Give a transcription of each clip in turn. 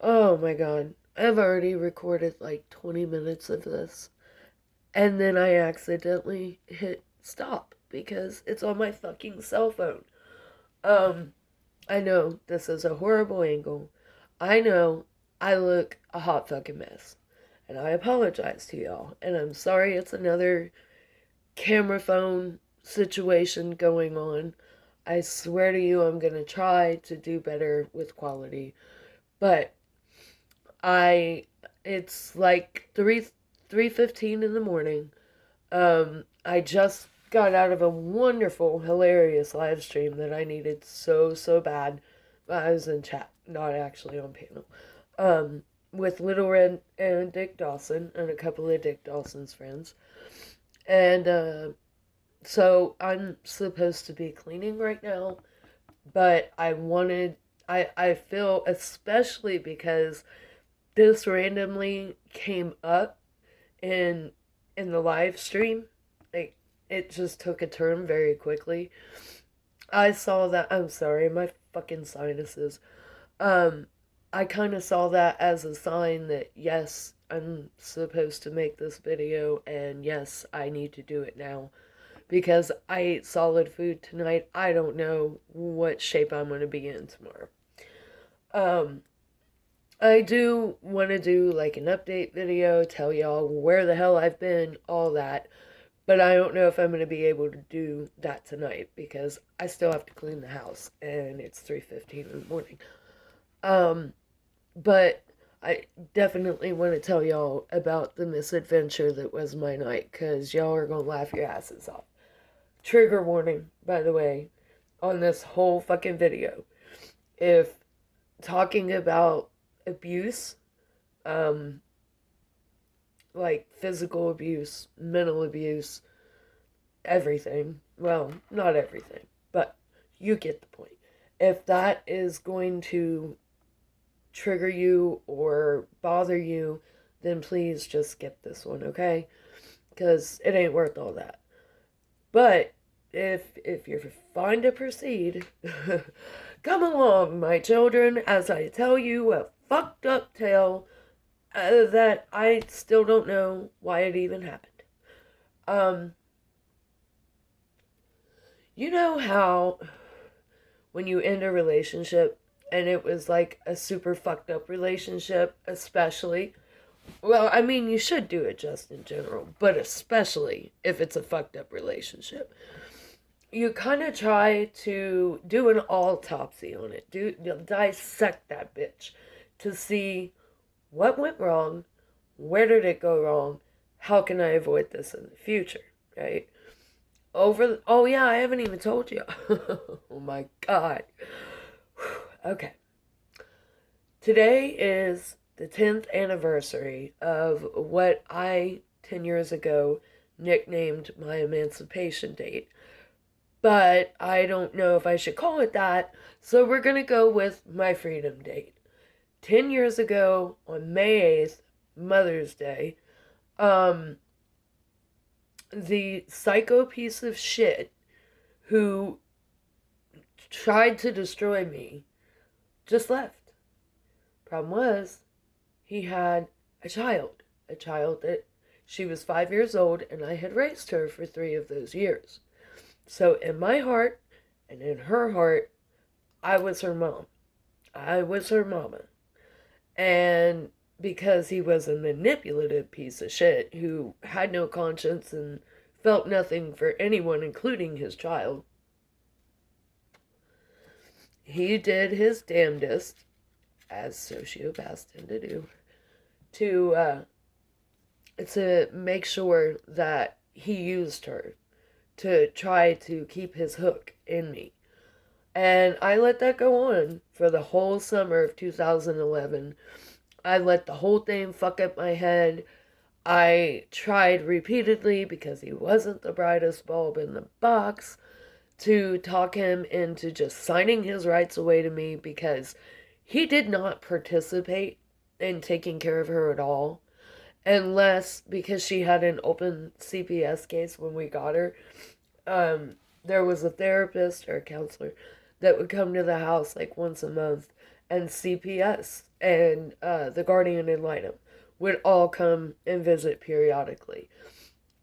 Oh my god. I've already recorded like 20 minutes of this. And then I accidentally hit stop because it's on my fucking cell phone. Um, I know this is a horrible angle. I know I look a hot fucking mess. And I apologize to y'all. And I'm sorry it's another camera phone situation going on. I swear to you, I'm gonna try to do better with quality. But I, it's like 3:15 in the morning. I just got out of a wonderful, hilarious live stream that I needed so bad. I was in chat, not actually on panel. Um, with Little Red and Dick Dawson and a couple of Dick Dawson's friends. And so I'm supposed to be cleaning right now, but I feel, especially because this randomly came up in in the live stream, like it just took a turn very quickly. I saw that. I'm sorry, my fucking sinuses. Um, I kind of saw that as a sign that yes, I'm supposed to make this video, and yes, I need to do it now because I ate solid food tonight. I don't know what shape I'm gonna be in tomorrow. Um, I do want to do like an update video, tell y'all where the hell I've been, all that. But I don't know if I'm going to be able to do that tonight because I still have to clean the house and it's 3:15 in the morning. Um, but I definitely want to tell y'all about the misadventure that was my night because y'all are going to laugh your asses off. Trigger warning, by the way, on this whole fucking video. If talking about abuse, um, like physical abuse, mental abuse, everything. Well, not everything, but you get the point. If that is going to trigger you or bother you, then please just skip this one, okay? Because it ain't worth all that. But if you're fine to proceed, come along, my children, as I tell you a fucked up tale that I still don't know why it even happened. Um, you know how when you end a relationship and it was like a super fucked up relationship, especially. Well, I mean, you should do it just in general, but especially if it's a fucked up relationship. You kind of try to do an autopsy on it, dissect that bitch to see what went wrong, where did it go wrong, how can I avoid this in the future, right? Oh yeah, I haven't even told you. Oh my god. Okay. Today is the 10th anniversary of what I 10 years ago nicknamed my emancipation date. But I don't know if I should call it that, so we're going to go with my freedom date. 10 years ago on May 8th, Mother's Day, um the psycho piece of shit who tried to destroy me just left. Problem was, he had a child that she was 5 years old, and I had raised her for 3 of those years. So, in my heart and in her heart, I was her mom. I was her mama. And because he was a manipulative piece of shit who had no conscience and felt nothing for anyone, including his child, he did his damnedest, as sociopaths tend to do, to make sure that he used her to try to keep his hook in me. And I let that go on for the whole summer of 2011. I let the whole thing fuck up my head. I tried repeatedly, because he wasn't the brightest bulb in the box, to talk him into just signing his rights away to me because he did not participate in taking care of her at all. Unless, because she had an open CPS case when we got her, there was a therapist or a counselor that would come to the house like once a month and CPS and the Guardian ad Litem would all come and visit periodically.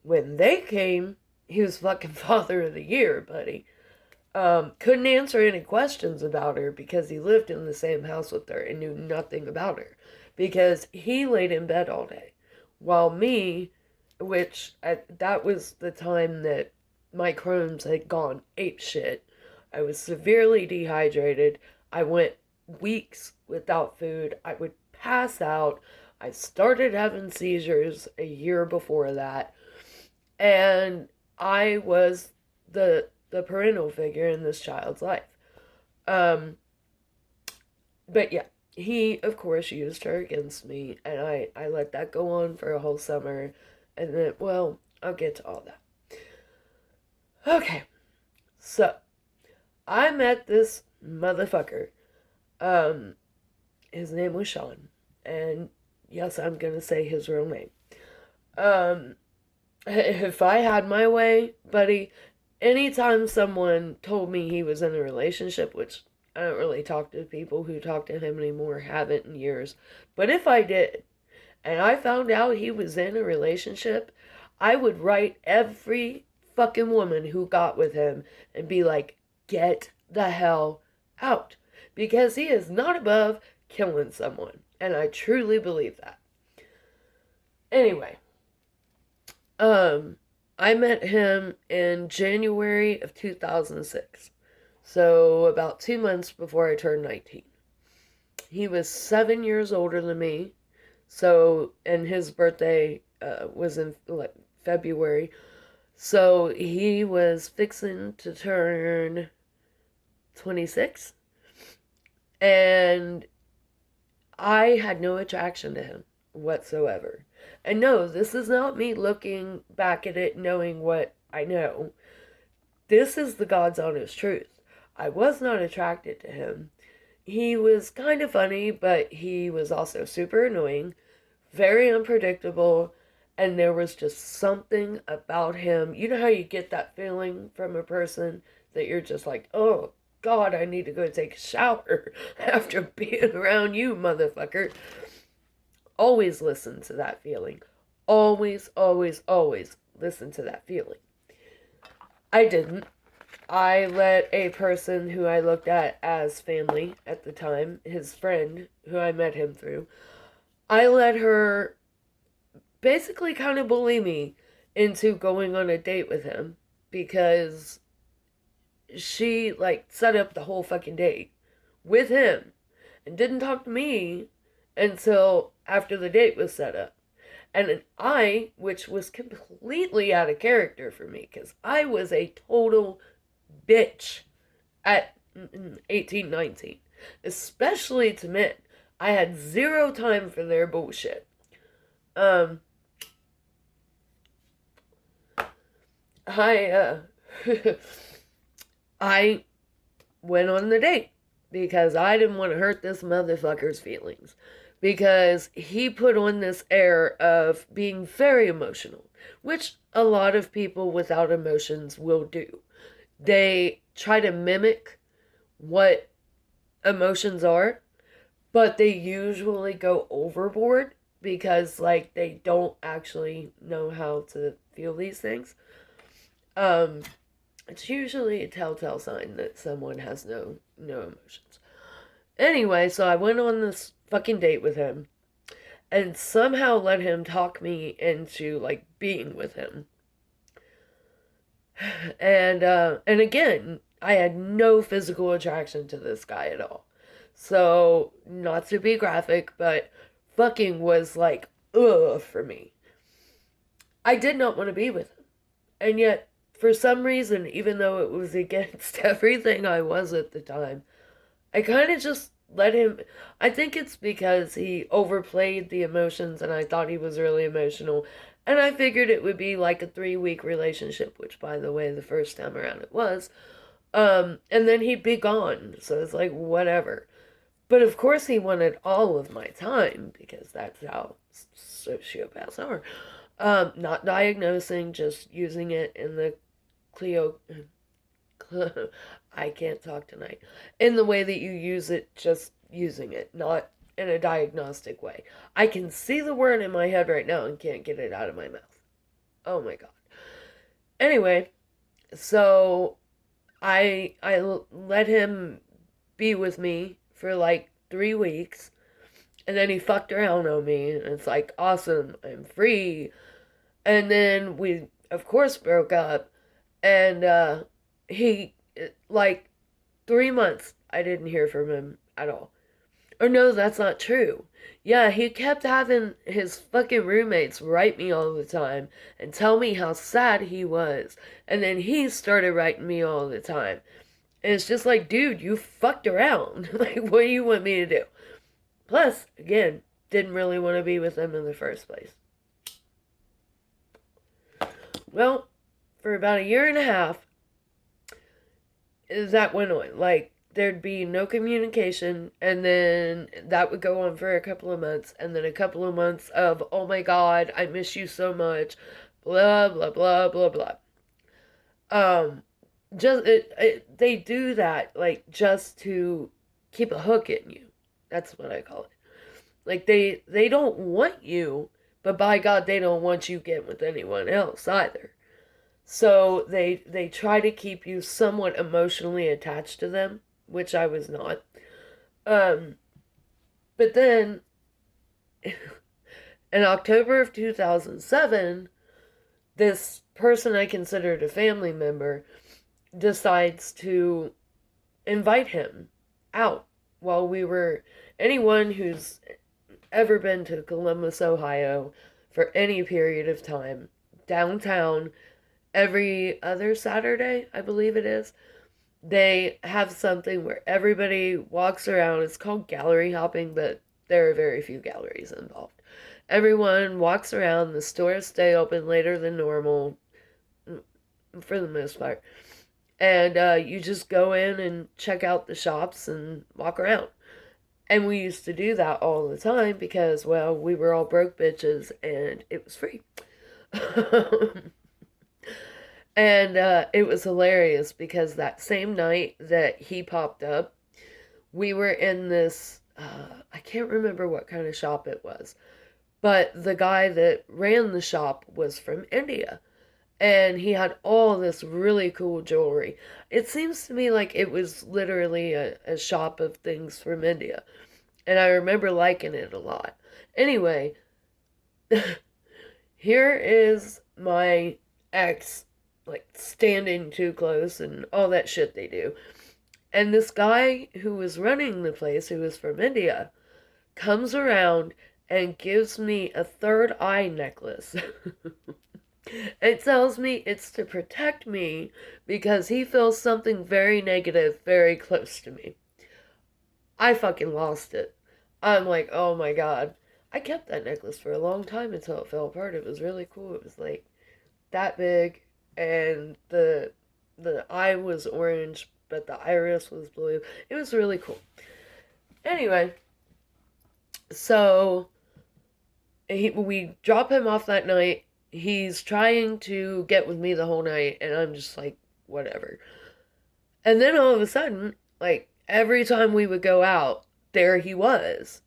When they came, he was fucking Father of the Year, buddy. Couldn't answer any questions about her because he lived in the same house with her and knew nothing about her because he laid in bed all day. While me, that was the time that my Crohn's had gone ape shit. I was severely dehydrated. I went weeks without food. I would pass out. I started having seizures a year before that. And I was the parental figure in this child's life. Um, but yeah, he, of course, used her against me, and I let that go on for a whole summer, and then, well, I'll get to all that. Okay, so I met this motherfucker. Um, his name was Sean, and yes, I'm gonna say his real name. Um, if I had my way, buddy, anytime someone told me he was in a relationship, which I don't really talk to people who talk to him anymore, haven't in years, but if I did, and I found out he was in a relationship, I would write every fucking woman who got with him and be like, get the hell out. Because he is not above killing someone. And I truly believe that. Anyway, I met him in January of 2006. So about 2 months before I turned 19. He was 7 years older than me. So, and his birthday was in February. So he was fixing to turn 26. And I had no attraction to him whatsoever. And no, this is not me looking back at it knowing what I know. This is the God's honest truth. I was not attracted to him. He was kind of funny, but he was also super annoying, very unpredictable, and there was just something about him. You know how you get that feeling from a person that you're just like, oh, God, I need to go take a shower after being around you, motherfucker. Always listen to that feeling. Always, always, always listen to that feeling. I didn't. I let a person who I looked at as family at the time, his friend, who I met him through, I let her basically kind of bully me into going on a date with him because she, like, set up the whole fucking date with him and didn't talk to me until after the date was set up. And I, which was completely out of character for me, because I was a total bitch at 18, 19. Especially to men. I had zero time for their bullshit. I I went on the date because I didn't want to hurt this motherfucker's feelings. Because he put on this air of being very emotional, which a lot of people without emotions will do. They try to mimic what emotions are, but they usually go overboard because, like, they don't actually know how to feel these things. It's usually a telltale sign that someone has no emotions. Anyway, so I went on this fucking date with him and somehow let him talk me into, like, being with him. And again, I had no physical attraction to this guy at all. So, not to be graphic, but fucking was like, ugh, for me. I did not want to be with him. And yet, for some reason, even though it was against everything I was at the time, I kind of just let him. I think it's because he overplayed the emotions and I thought he was really emotional. And I figured it would be like a 3-week relationship, which, by the way, the first time around it was. And then he'd be gone. So it's like, whatever. But of course he wanted all of my time because that's how sociopaths are. Not diagnosing, just using it in the I can't talk tonight. In the way that you use it just using it, not in a diagnostic way. I can see the word in my head right now and can't get it out of my mouth. Oh my god. Anyway, so I let him be with me for like 3 weeks, and then he fucked around on me, and it's like, awesome, I'm free. And then we, of course, broke up, and he, like, 3 months, I didn't hear from him at all. Or no, that's not true. Yeah, he kept having his fucking roommates write me all the time and tell me how sad he was. And then he started writing me all the time. And it's just like, dude, you fucked around. Like, what do you want me to do? Plus, again, didn't really want to be with them in the first place. Well, for about a year and a half, that went on. Like, there'd be no communication, and then that would go on for a couple of months, and then a couple of months of, oh my god, I miss you so much, blah, blah, blah, blah, blah. Just, they do that, like, just to keep a hook in you. That's what I call it. Like, they don't want you, but by God, they don't want you getting with anyone else either. So they try to keep you somewhat emotionally attached to them, which I was not. Um, but then in October of 2007, this person I considered a family member decides to invite him out while we were. Anyone who's ever been to Columbus, Ohio for any period of time, downtown, every other Saturday, I believe it is, they have something where everybody walks around. It's called gallery hopping, but there are very few galleries involved. Everyone walks around. The stores stay open later than normal, for the most part. And you just go in and check out the shops and walk around. And we used to do that all the time because, well, we were all broke bitches and it was free. And it was hilarious because that same night that he popped up, we were in this, I can't remember what kind of shop it was, but the guy that ran the shop was from India. And he had all this really cool jewelry. It seems to me like it was literally a shop of things from India. And I remember liking it a lot. Anyway, here is my ex, like, standing too close and all that shit they do. And this guy who was running the place, who was from India, comes around and gives me a third eye necklace. It tells me it's to protect me because he feels something very negative very close to me. I fucking lost it. I'm like, oh my god. I kept that necklace for a long time until it fell apart. It was really cool. It was like that big, and the eye was orange, but the iris was blue. It was really cool. Anyway, so we drop him off that night. He's trying to get with me the whole night, and I'm just like, whatever. And then all of a sudden, like, every time we would go out, there he was.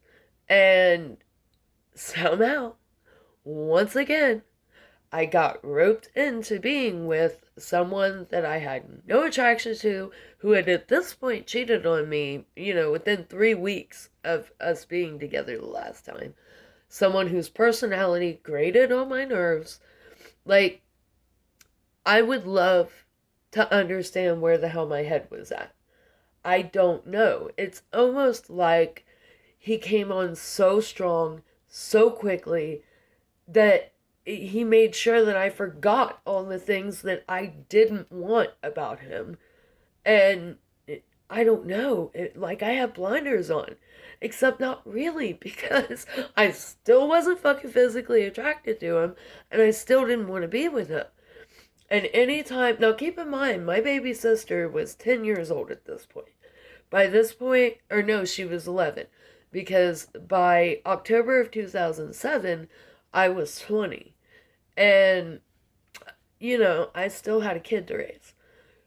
And somehow, once again, I got roped into being with someone that I had no attraction to, who had at this point cheated on me, within 3 weeks of us being together the last time. Someone whose personality grated on my nerves. Like, I would love to understand where the hell my head was at. I don't know. It's almost like he came on so strong, so quickly, that he made sure that I forgot all the things that I didn't want about him. And I don't know. Like, I have blinders on. Except not really, because I still wasn't fucking physically attracted to him, and I still didn't want to be with him. And anytime, now keep in mind, my baby sister was 10 years old at this point. By this point, or no, she was 11, because by October of 2007, I was 20. And, I still had a kid to raise.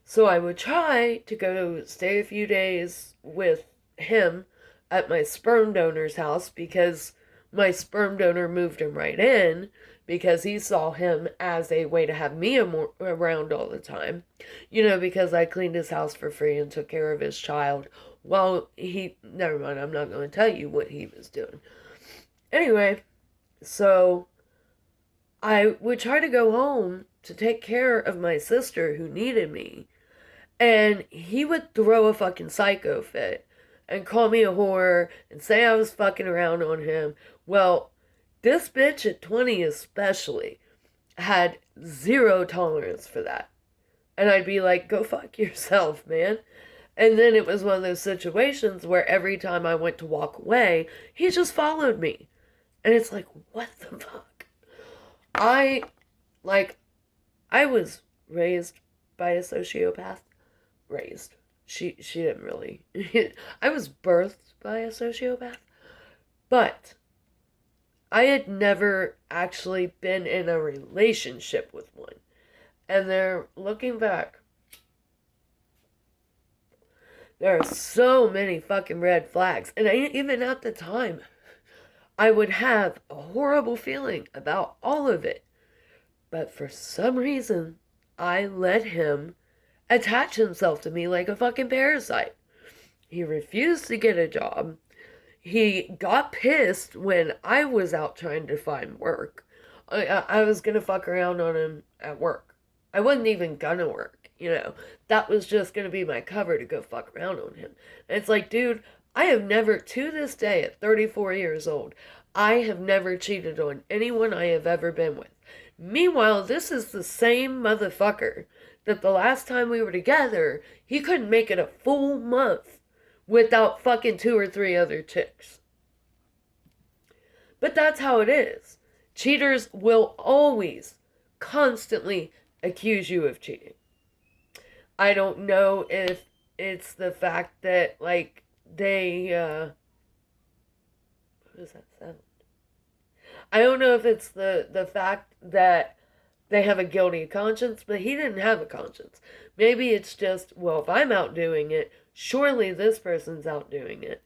So I would try to go stay a few days with him at my sperm donor's house because my sperm donor moved him right in because he saw him as a way to have me around all the time. Because I cleaned his house for free and took care of his child while never mind, I'm not going to tell you what he was doing. Anyway, so I would try to go home to take care of my sister who needed me, and he would throw a fucking psycho fit and call me a whore and say I was fucking around on him. Well, this bitch at 20 especially had zero tolerance for that. And I'd be like, go fuck yourself, man. And then it was one of those situations where every time I went to walk away, he just followed me. And it's like, what the fuck? I was raised by a sociopath. Raised. She didn't really. I was birthed by a sociopath. But I had never actually been in a relationship with one. And looking back, there are so many fucking red flags. And even at the time, I would have a horrible feeling about all of it. But for some reason, I let him attach himself to me like a fucking parasite. He refused to get a job. He got pissed when I was out trying to find work. I was going to fuck around on him at work. I wasn't even going to work, That was just going to be my cover to go fuck around on him. And it's like, dude, I have never, to this day, at 34 years old, I have never cheated on anyone I have ever been with. Meanwhile, this is the same motherfucker that the last time we were together, he couldn't make it a full month without fucking 2 or 3 other chicks. But that's how it is. Cheaters will always, constantly accuse you of cheating. I don't know if it's the fact that, they, what does that sound? I don't know if it's the fact that they have a guilty conscience, but he didn't have a conscience. Maybe it's just, well, if I'm out doing it, surely this person's out doing it.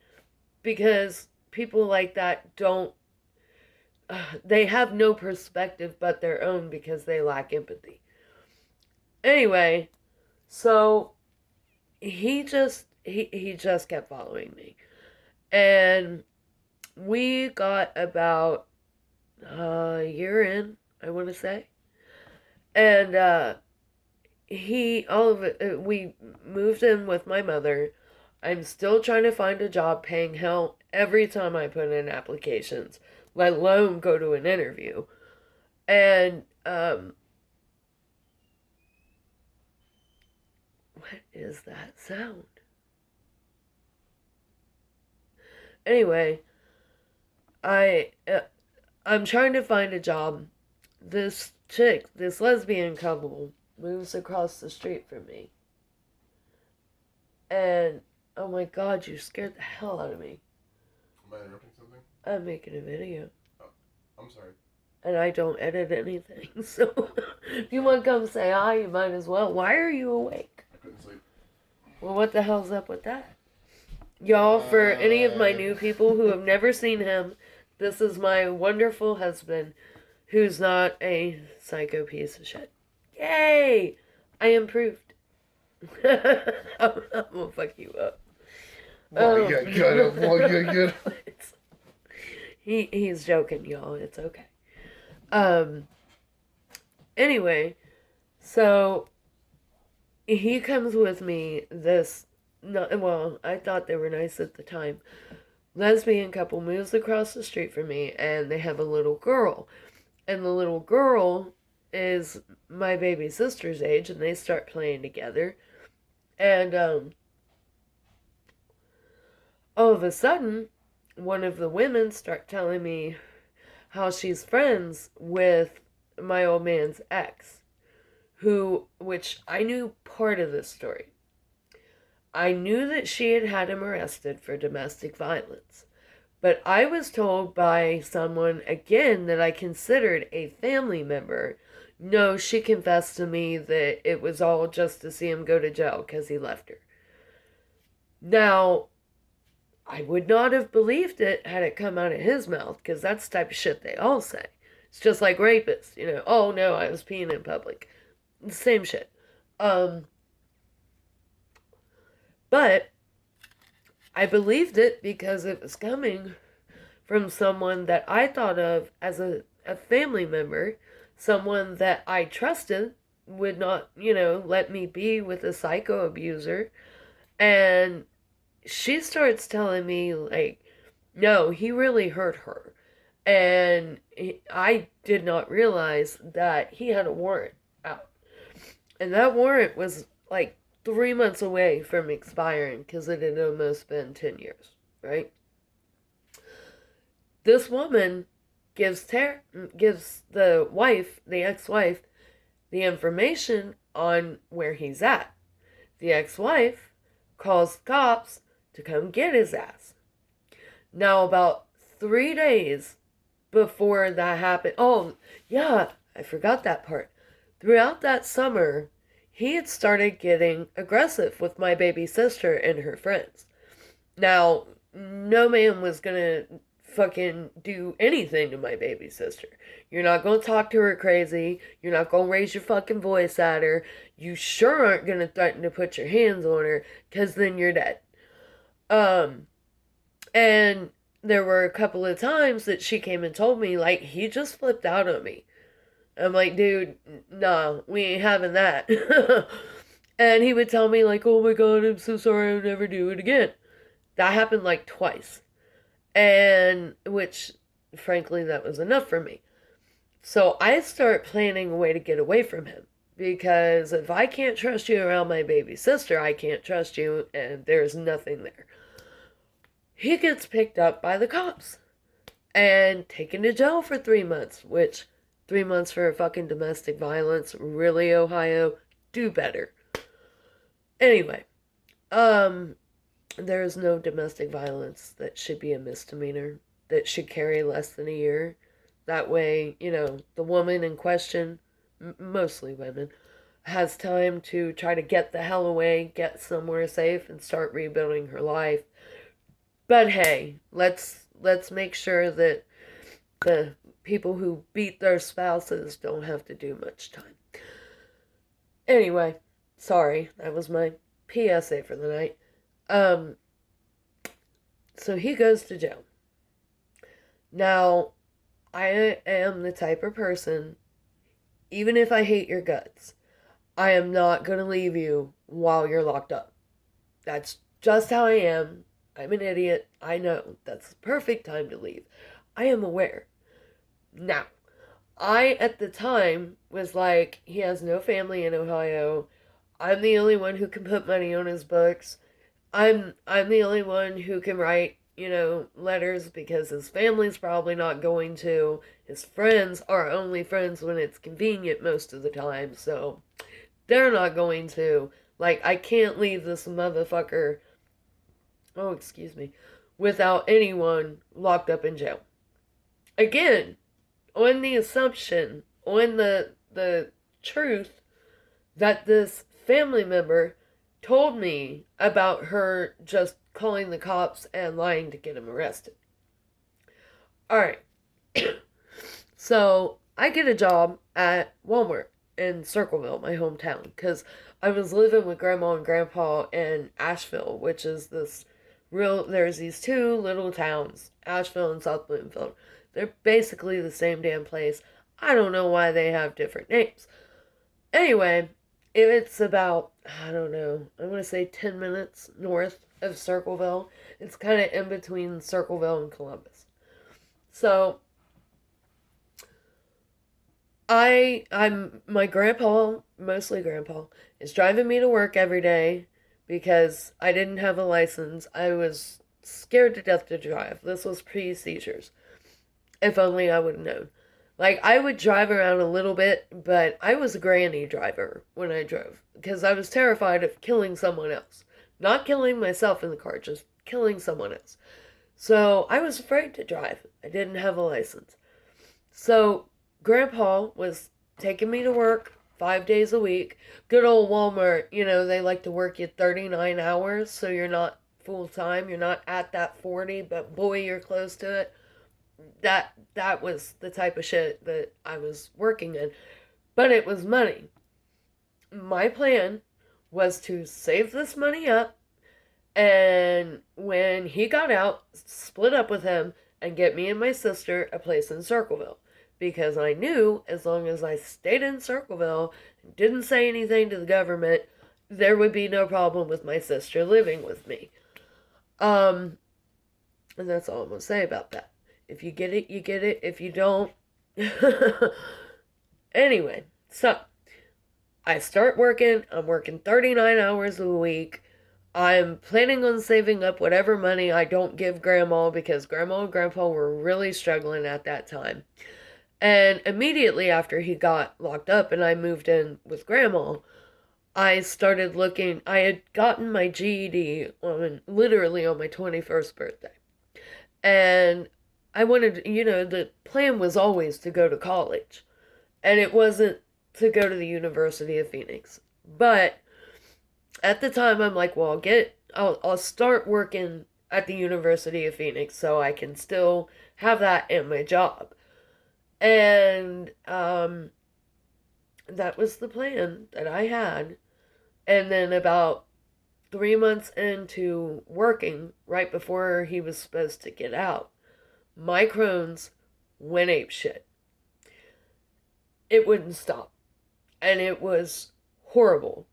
Because people like that they have no perspective but their own because they lack empathy. Anyway, so he just kept following me. And we got about a year in, I want to say. And we moved in with my mother. I'm still trying to find a job paying hell every time I put in applications, let alone go to an interview. And what is that sound? Anyway, I'm trying to find a job. This lesbian couple, moves across the street from me. And, oh my god, you scared the hell out of me. Am I interrupting something? I'm making a video. Oh, I'm sorry. And I don't edit anything, so if you want to come say hi, you might as well. Why are you awake? I couldn't sleep. Well, what the hell's up with that? Y'all, for any of my new people who have never seen him, this is my wonderful husband who's not a psycho piece of shit. Yay! I improved. I'm gonna fuck you up. Good. He's joking, y'all. It's okay. Anyway, so he comes with me I thought they were nice at the time. Lesbian couple moves across the street from me, and they have a little girl. And the little girl is my baby sister's age, and they start playing together. And all of a sudden, one of the women start telling me how she's friends with my old man's ex, which I knew part of this story. I knew that she had had him arrested for domestic violence. But I was told by someone, again, that I considered a family member, no, she confessed to me that it was all just to see him go to jail because he left her. Now, I would not have believed it had it come out of his mouth, because that's the type of shit they all say. It's just like rapists, oh no, I was peeing in public. Same shit. Um, but I believed it because it was coming from someone that I thought of as a family member, someone that I trusted would not, let me be with a psycho abuser. And she starts telling me, like, no, he really hurt her. And I did not realize that he had a warrant out. And that warrant was like 3 months away from expiring because it had almost been 10 years, right? This woman gives the wife, the ex-wife, the information on where he's at. The ex-wife calls the cops to come get his ass. Now, about 3 days before that happened, oh, yeah, I forgot that part. Throughout that summer, he had started getting aggressive with my baby sister and her friends. Now, no man was gonna fucking do anything to my baby sister. You're not gonna talk to her crazy. You're not gonna raise your fucking voice at her. You sure aren't gonna threaten to put your hands on her, because then you're dead. Um, and there were a couple of times that she came and told me, like, he just flipped out on me. I'm like, dude, nah, we ain't having that. And he would tell me, like, oh my god, I'm so sorry, I'll never do it again. That happened like twice. And which, frankly, that was enough for me. So I start planning a way to get away from him. Because if I can't trust you around my baby sister, I can't trust you, and there's nothing there. He gets picked up by the cops and taken to jail for 3 months, which 3 months for fucking domestic violence, really, Ohio, do better. Anyway, there is no domestic violence that should be a misdemeanor, that should carry less than a year. That way, the woman in question, mostly women, has time to try to get the hell away, get somewhere safe, and start rebuilding her life. But hey, let's make sure that the people who beat their spouses don't have to do much time. Anyway, sorry, that was my PSA for the night. So he goes to jail. Now, I am the type of person, even if I hate your guts, I am not going to leave you while you're locked up. That's just how I am. I'm an idiot. I know. That's the perfect time to leave. I am aware. Now, I, at the time, was like, he has no family in Ohio. I'm the only one who can put money on his books. I'm the only one who can write, letters, because his family's probably not going to. His friends are only friends when it's convenient most of the time, so they're not going to. Like, I can't leave this motherfucker, oh, excuse me, without anyone locked up in jail. Again, on the assumption, on the truth that this family member told me about her just calling the cops and lying to get him arrested. Alright. So, I get a job at Walmart in Circleville, my hometown, because I was living with Grandma and Grandpa in Asheville, which is there's these two little towns, Asheville and South Bloomfield. They're basically the same damn place. I don't know why they have different names. Anyway, it's about, I don't know, I'm going to say 10 minutes north of Circleville. It's kind of in between Circleville and Columbus. So, my grandpa, mostly grandpa, is driving me to work every day because I didn't have a license. I was scared to death to drive. This was pre-seizures. If only I would have known. Like, I would drive around a little bit, but I was a granny driver when I drove because I was terrified of killing someone else. Not killing myself in the car, just killing someone else. So I was afraid to drive. I didn't have a license. So Grandpa was taking me to work 5 days a week. Good old Walmart, they like to work you 39 hours, so you're not full time. You're not at that 40, but boy, you're close to it. That was the type of shit that I was working in. But it was money. My plan was to save this money up, and when he got out, split up with him and get me and my sister a place in Circleville. Because I knew as long as I stayed in Circleville and didn't say anything to the government, there would be no problem with my sister living with me. Um, and that's all I'm gonna say about that. If you get it, you get it. If you don't, anyway. So I start working. I'm working 39 hours a week. I'm planning on saving up whatever money I don't give grandma because grandma and grandpa were really struggling at that time. And immediately after he got locked up and I moved in with grandma, I started looking. I had gotten my GED on literally on my 21st birthday. And I wanted, the plan was always to go to college. And it wasn't to go to the University of Phoenix. But at the time, I'm like, well, I'll start working at the University of Phoenix so I can still have that in my job. And that was the plan that I had. And then about 3 months into working, right before he was supposed to get out, my Crohn's went ape shit. It wouldn't stop. And it was horrible.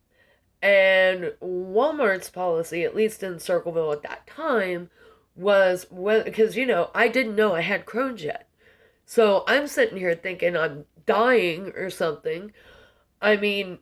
And Walmart's policy, at least in Circleville at that time, was because, I didn't know I had Crohn's yet. So I'm sitting here thinking I'm dying or something. I mean,